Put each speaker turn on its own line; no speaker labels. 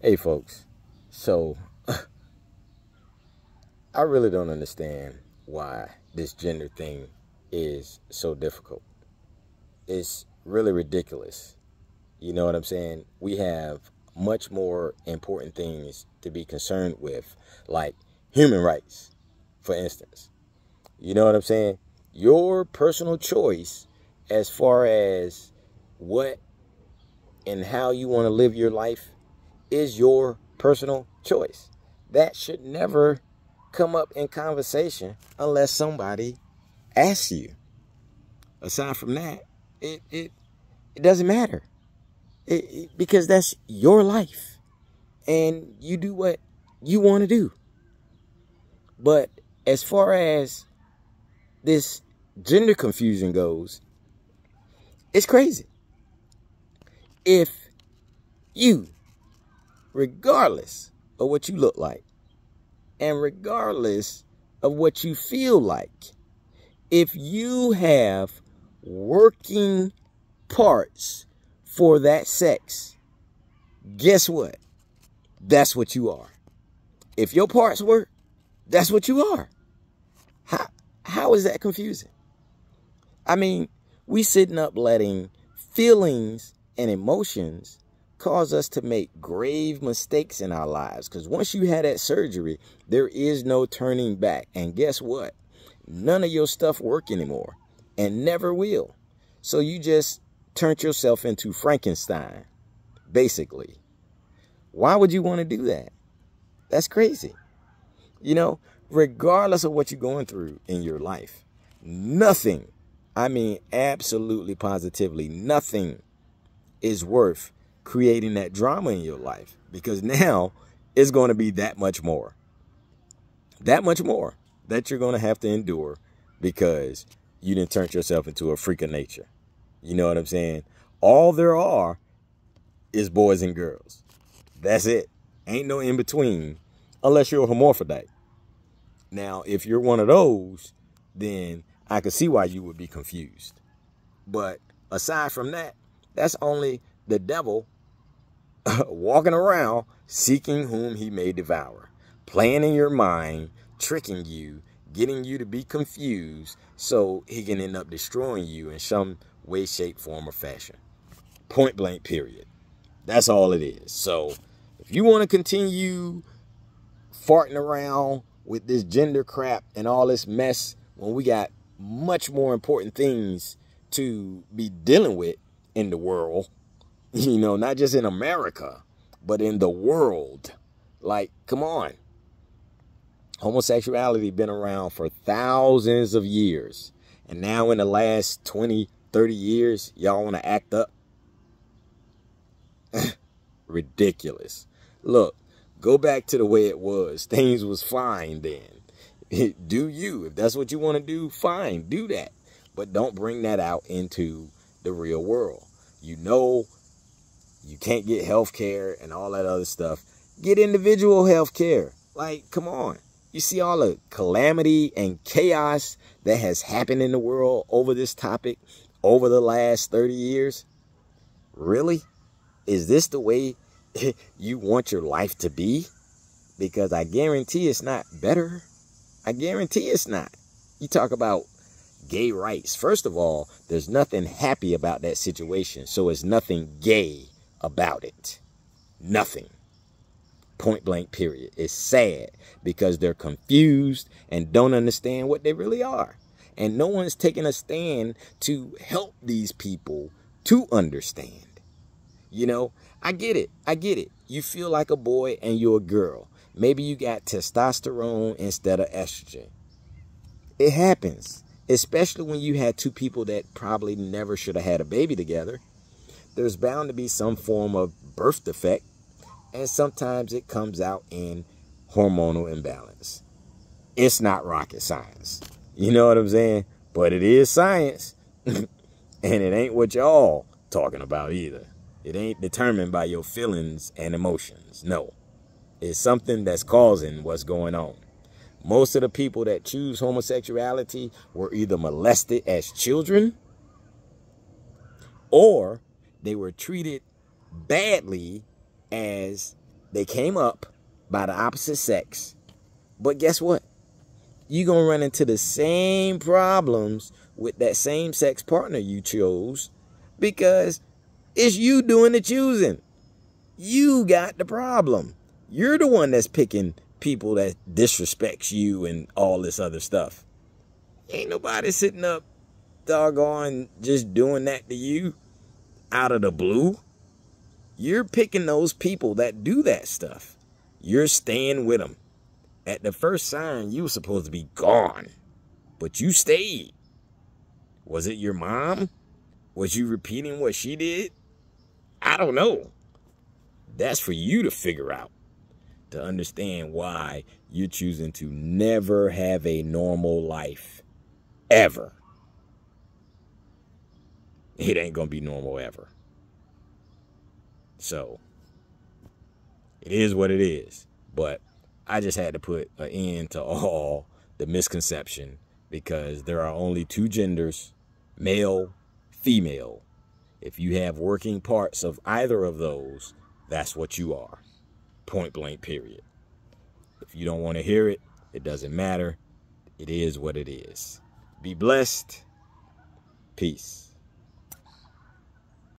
Hey folks, so I really don't understand why this gender thing is so difficult. It's really ridiculous. You know what I'm saying? We have much more important things to be concerned with, like human rights, for instance. You know what I'm saying? Your personal choice as far as what and how you want to live your life is your personal choice. That should never come up in conversation unless somebody asks you. Aside from that, it doesn't matter. Because that's your life. And you do what you want to do. But as far as this gender confusion goes, it's crazy. If you, regardless of what you look like, and regardless of what you feel like, if you have working parts for that sex, guess what? That's what you are. If your parts work, that's what you are. How is that confusing? I mean, we sitting up letting feelings and emotions cause us to make grave mistakes in our lives. Because once you had that surgery, there is no turning back. And guess what? None of your stuff work anymore and never will. So you just turned yourself into Frankenstein, basically. Why would you want to do that? That's crazy. You know, regardless of what you're going through in your life, nothing, I mean, absolutely positively, nothing is worth creating that drama in your life, because now it's going to be that much more that you're going to have to endure because you didn't turn yourself into a freak of nature. You know what I'm saying? All there are is boys and girls. That's it. Ain't no in between unless you're a hermaphrodite. Now, if you're one of those, then I could see why you would be confused. But aside from that, that's only the devil walking around seeking whom he may devour, playing in your mind, tricking you, getting you to be confused so he can end up destroying you in some way, shape, form, or fashion. Point blank, period. That's all it is. So if you want to continue farting around with this gender crap and all this mess when we got much more important things to be dealing with in the world, you know, not just in America, but in the world. Like, come on. Homosexuality been around for thousands of years. And now in the last 20, 30 years, y'all want to act up? Ridiculous. Look, go back to the way it was. Things was fine then. Do you. If that's what you want to do, fine, do that. But don't bring that out into the real world. You know, you can't get health care and all that other stuff. Get individual health care. Like, come on. You see all the calamity and chaos that has happened in the world over this topic over the last 30 years? Really? Is this the way you want your life to be? Because I guarantee it's not better. I guarantee it's not. You talk about gay rights. First of all, there's nothing happy about that situation. So it's nothing gay about it. Nothing. Point blank, period. It's sad because they're confused and don't understand what they really are. And no one's taking a stand to help these people to understand. You know, I get it. I get it. You feel like a boy and you're a girl. Maybe you got testosterone instead of estrogen. It happens, especially when you had two people that probably never should have had a baby together. There's bound to be some form of birth defect, and sometimes it comes out in hormonal imbalance. It's not rocket science. You know what I'm saying? But it is science. And it ain't what y'all talking about either. It ain't determined by your feelings and emotions. No. It's something that's causing what's going on. Most of the people that choose homosexuality were either molested as children or they were treated badly as They came up by the opposite sex. But guess what? You're going to run into the same problems with that same sex partner you chose because it's you doing the choosing. You got the problem. You're the one that's picking people that disrespects you and all this other stuff. Ain't nobody sitting up doggone just doing that to you out of the blue. You're picking those people that do that stuff. You're staying with them. At the first sign, you were supposed to be gone, but you stayed. Was it your mom? Was you repeating what she did? I don't know. That's for you to figure out, to understand why you're choosing to never have a normal life, ever. It ain't gonna be normal ever. So, it is what it is, but I just had to put an end to all the misconception because there are only two genders, male, female. If you have working parts of either of those, that's what you are. Point blank, period. If you don't want to hear it, it doesn't matter. It is what it is. Be blessed. Peace.